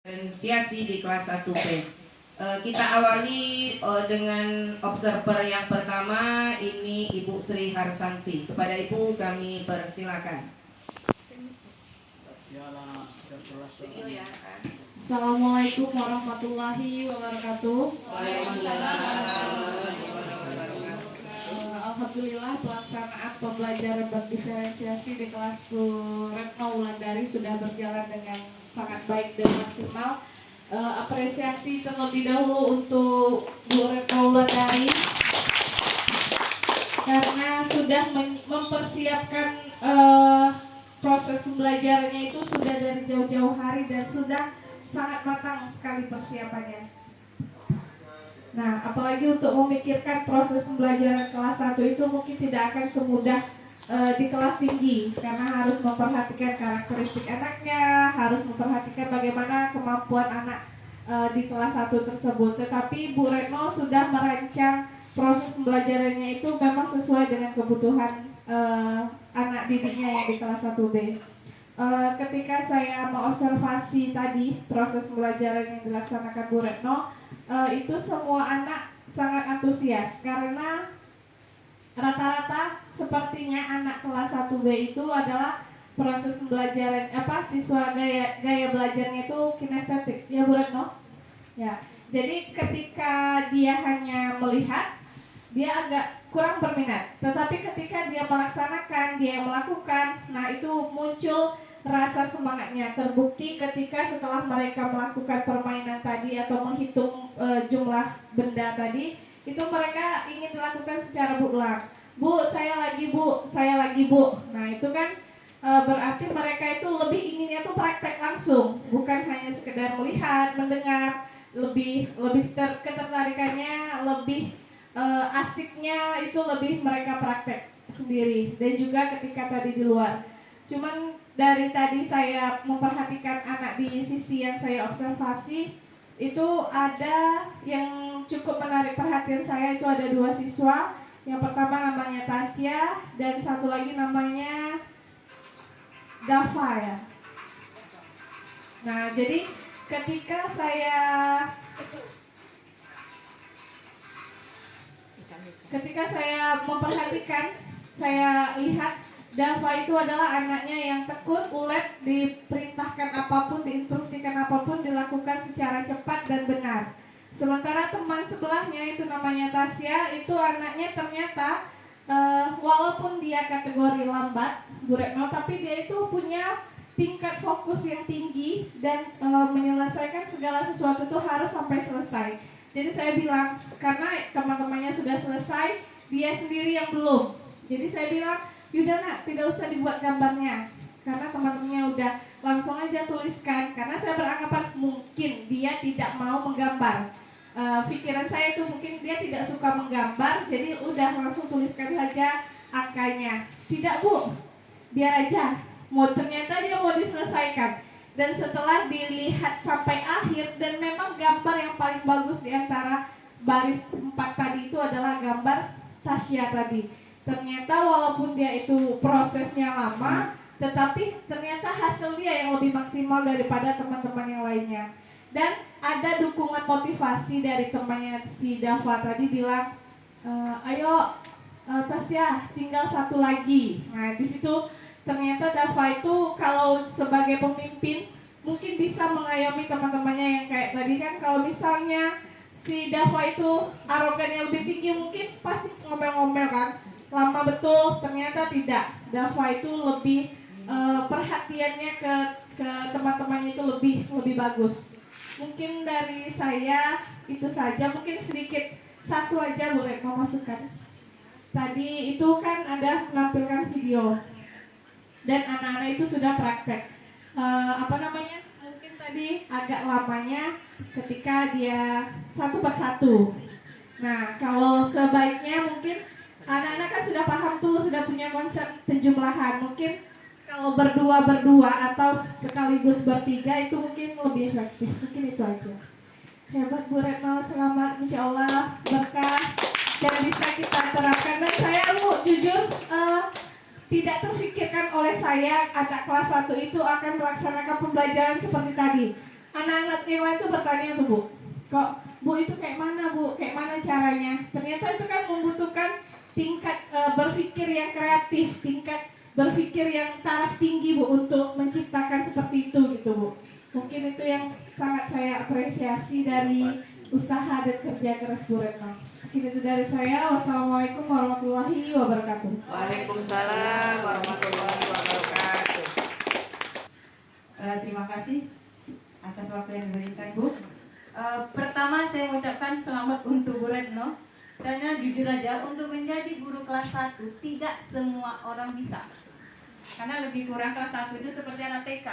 Diferensiasi di kelas 1B. Kita awali dengan observer yang pertama, ini Ibu Sri Harsanti. Kepada Ibu kami persilakan. Video ya. Assalamualaikum warahmatullahi wabarakatuh. Alhamdulillah pelaksanaan pembelajaran berdiferensiasi di kelas Bu Retno Wulandari sudah berjalan dengan sangat baik dan maksimal. Apresiasi terlebih dahulu untuk Bu Retno Wulandari karena sudah mempersiapkan proses pembelajarannya itu sudah dari jauh-jauh hari dan sudah sangat matang sekali persiapannya. Nah, apalagi untuk memikirkan proses pembelajaran kelas 1 itu mungkin tidak akan semudah di kelas tinggi, karena harus memperhatikan karakteristik anaknya, harus memperhatikan bagaimana kemampuan anak di kelas 1 tersebut. Tetapi Bu Retno sudah merancang proses pembelajarannya itu memang sesuai dengan kebutuhan anak didiknya yang di kelas 1B. Ketika saya mengobservasi tadi proses pembelajaran yang dilaksanakan Bu Retno, itu semua anak sangat antusias karena rata-rata sepertinya anak kelas 1B itu adalah proses pembelajaran siswa gaya belajarnya itu kinestetik, ya Bu Retno? Ya. Jadi ketika dia hanya melihat, dia agak kurang berminat. Tetapi ketika dia melaksanakan, dia melakukan, nah itu muncul rasa semangatnya. Terbukti ketika setelah mereka melakukan permainan tadi atau menghitung jumlah benda tadi, itu mereka ingin dilakukan secara berulang. Bu, saya lagi Bu, saya lagi Bu. Nah itu kan berarti mereka itu lebih inginnya tuh praktek langsung, bukan hanya sekedar melihat, mendengar. Lebih ketertarikannya, lebih asiknya itu lebih mereka praktek sendiri. Dan juga ketika tadi di luar. Cuman dari tadi saya memperhatikan anak di sisi yang saya observasi, itu ada yang cukup menarik perhatian saya. Itu ada 2 siswa. Yang pertama namanya Tasya dan satu lagi namanya Dava ya. Nah jadi ketika saya memperhatikan, saya lihat Dava itu adalah anaknya yang tekun, ulet, diperintahkan apapun, diinstruksikan apapun, dilakukan secara cepat dan benar. Sementara teman sebelahnya itu namanya Tasya, itu anaknya ternyata walaupun dia kategori lambat, Bu Retno, tapi dia itu punya tingkat fokus yang tinggi dan menyelesaikan segala sesuatu itu harus sampai selesai. Jadi saya bilang, karena teman-temannya sudah selesai, dia sendiri yang belum. Jadi saya bilang, yaudah nak, tidak usah dibuat gambarnya, karena teman-temannya udah langsung aja tuliskan. Karena saya beranggapan mungkin dia tidak mau menggambar. Pikiran saya itu mungkin dia tidak suka menggambar, jadi udah langsung tuliskan saja angkanya. Tidak Bu, biar aja. Ternyata dia mau diselesaikan. Dan setelah dilihat sampai akhir, dan memang gambar yang paling bagus di antara baris 4 tadi itu adalah gambar Tasya tadi. Ternyata walaupun dia itu prosesnya lama, tetapi ternyata hasil dia yang lebih maksimal daripada teman-teman yang lainnya. Dan ada dukungan motivasi dari temannya si Dava tadi bilang, ayo Tasya tinggal 1 lagi. Nah di situ ternyata Dava itu kalau sebagai pemimpin mungkin bisa mengayomi teman-temannya yang kayak tadi kan. Kalau misalnya si Dava itu arogannya lebih tinggi, mungkin pasti ngomel-ngomel kan, lama betul. Ternyata tidak, Dava itu lebih perhatiannya ke teman-temannya itu lebih bagus. Mungkin dari saya itu saja. Mungkin sedikit satu aja Bu Retno masukkan. Tadi itu kan ada menampilkan video dan anak-anak itu sudah praktek. Mungkin tadi agak lamanya ketika dia satu persatu. Nah, kalau sebaiknya mungkin anak-anak kan sudah paham tuh, sudah punya konsep penjumlahan. Mungkin kalau berdua atau sekaligus bertiga itu mungkin lebih efektif. Mungkin itu aja. Hebat Bu Retno, selamat, insya Allah berkah dan bisa kita terapkan. Dan saya Bu jujur tidak terfikirkan oleh saya anak kelas 1 itu akan melaksanakan pembelajaran seperti tadi. anak-anak yang lain tuh bertanya tuh Bu, kok Bu itu kayak mana Bu, kayak mana caranya? Ternyata itu kan membutuhkan tingkat berpikir yang kreatif, tingkat berpikir yang taraf tinggi Bu untuk menciptakan seperti itu gitu Bu. Mungkin itu yang sangat saya apresiasi dari usaha dan kerja keras Bu Retno. Mungkin itu dari saya. Wassalamualaikum warahmatullahi wabarakatuh. Waalaikumsalam warahmatullahi wabarakatuh. Terima kasih atas waktu yang diberikan Bu. Pertama saya mengucapkan selamat untuk Bu Retno. Karena jujur aja untuk menjadi guru kelas 1 tidak semua orang bisa. Karena lebih kurang kelas 1 itu seperti anak TK.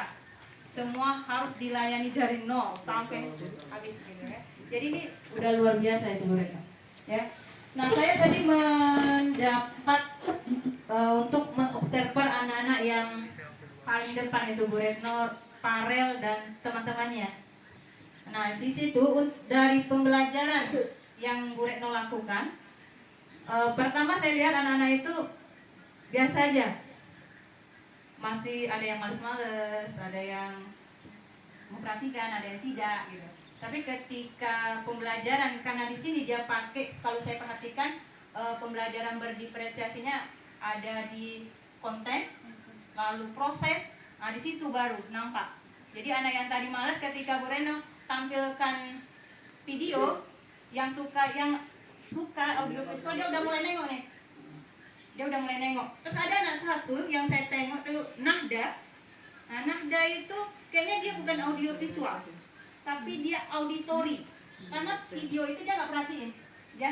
Semua harus dilayani dari nol sampai habis gitu ya. Jadi ini udah luar biasa itu Bu Retno. Ya. Nah, saya tadi mendapat untuk mengobserver anak-anak yang paling depan itu Bu Retno, Farel dan teman-temannya. Nah, di situ dari pembelajaran yang Bu Retno lakukan, pertama saya lihat anak-anak itu biasa aja, masih ada yang males-males, ada yang memperhatikan, ada yang tidak gitu. Tapi ketika pembelajaran, karena di sini dia pakai, kalau saya perhatikan pembelajaran berdiferensiasinya ada di konten, lalu proses, nah di situ baru nampak. Jadi anak yang tadi malas ketika Bu Retno tampilkan video yang suka audio visual, dia udah mulai nengok nih. Terus ada anak satu yang saya tengok tuh Nahda. Nah, Nahda itu kayaknya dia bukan audio visual, tapi dia auditori. Karena video itu dia nggak perhatiin, dia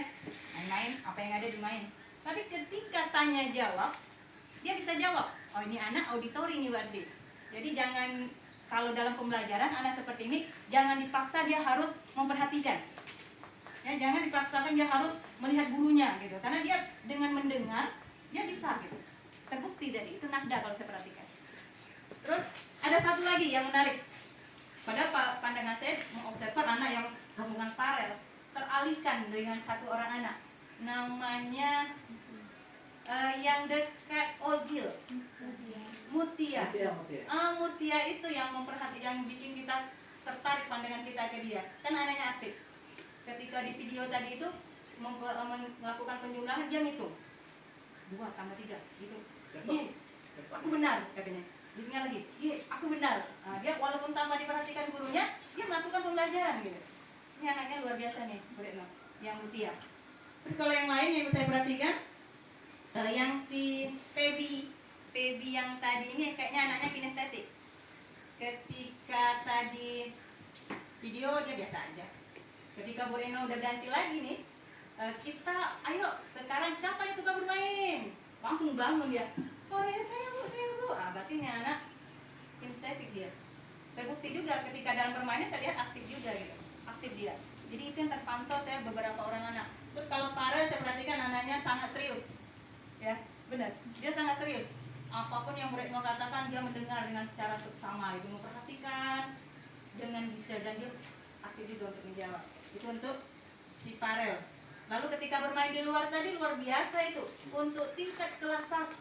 main apa yang ada di main. Tapi ketika tanya jawab, dia bisa jawab. Oh, ini anak auditori nih berarti. Jadi jangan, kalau dalam pembelajaran anak seperti ini jangan dipaksa dia harus memperhatikan. Ya, jangan dipaksakan dia harus melihat gurunya gitu. Karena dia dengan mendengar dia bisa gitu. Terbukti tadi itu Nahda kalau saya perhatikan. Terus ada satu lagi yang menarik. Pada pandangan saya mengobservasi anak yang hubungan paralel teralihkan dengan satu orang anak. Namanya yang dekat Ozil, Mutia. Mutia itu yang yang bikin kita tertarik pandangan kita ke dia. Kan anaknya aktif. Ketika di video tadi itu melakukan penjumlahan, dia ngitung 2 tambah 3 gitu. Aku benar katanya. Dia lagi, aku benar. Nah, dia walaupun tanpa diperhatikan gurunya, dia melakukan pembelajaran gitu. Ini anaknya luar biasa nih, Bu Retno, yang Mutia. Terus kalau yang lain yang saya perhatikan, yang si Pebi yang tadi ini kayaknya anaknya kinestetik. Ketika tadi video dia biasa aja. Ketika Bu Retno udah ganti lagi nih, kita ayo sekarang siapa yang suka bermain? Langsung bangun dia. Oh, saya bu. Berarti ini anak kinestetik dia. Terbukti juga ketika dalam permainan saya lihat aktif juga gitu. Aktif dia. Jadi itu yang terpantau saya beberapa orang anak. Terus kalau Farel saya perhatikan anaknya sangat serius. Ya, benar. Dia sangat serius. Apapun yang Bu Retno katakan dia mendengar dengan secara seksama, itu memperhatikan dengan detail dan dia aktif juga untuk menjawab. Itu untuk si Farel. Lalu ketika bermain di luar tadi luar biasa itu. Untuk tingkat kelas 1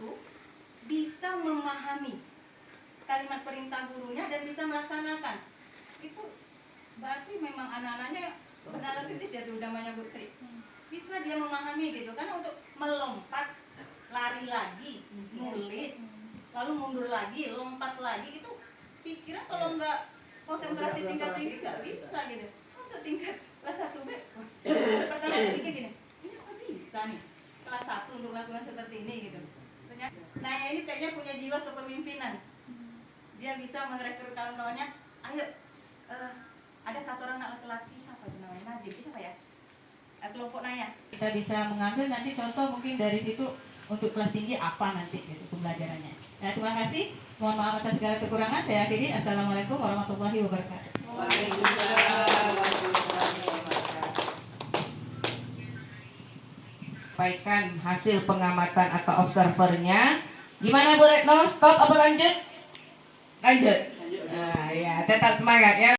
bisa memahami kalimat perintah gurunya dan bisa melaksanakan. Itu berarti memang anak-anaknya benar kritis ya tuh namanya Bu Tri. Bisa dia memahami gitu kan, untuk melompat, lari lagi, nulis, lalu mundur lagi, lompat lagi, itu pikiran kalau nggak konsentrasi tingkat tinggi nggak bisa gitu. Untuk tingkat kelas 1B, pertama saya pikir gini, ini apa bisa nih kelas 1 untuk melakukan seperti ini gitu. Nah ini kayaknya punya jiwa kepemimpinan. Dia bisa merekrut kawan-kawannya. Ayo, ada satu orang anak laki-laki, siapa itu namanya? Najib, siapa ya? Kelompok Naya. Kita bisa mengambil nanti contoh mungkin dari situ untuk kelas tinggi apa nanti gitu pembelajarannya. Nah, terima kasih. Mohon maaf atas segala kekurangan. Saya akhiri. Assalamualaikum warahmatullahi wabarakatuh. Waalaikumsalam warahmatullahi wabarakatuh. Sampaikan hasil pengamatan atau observernya. Gimana Bu Retno? Stop apa lanjut? Lanjut. Nah, ya, tetap semangat ya.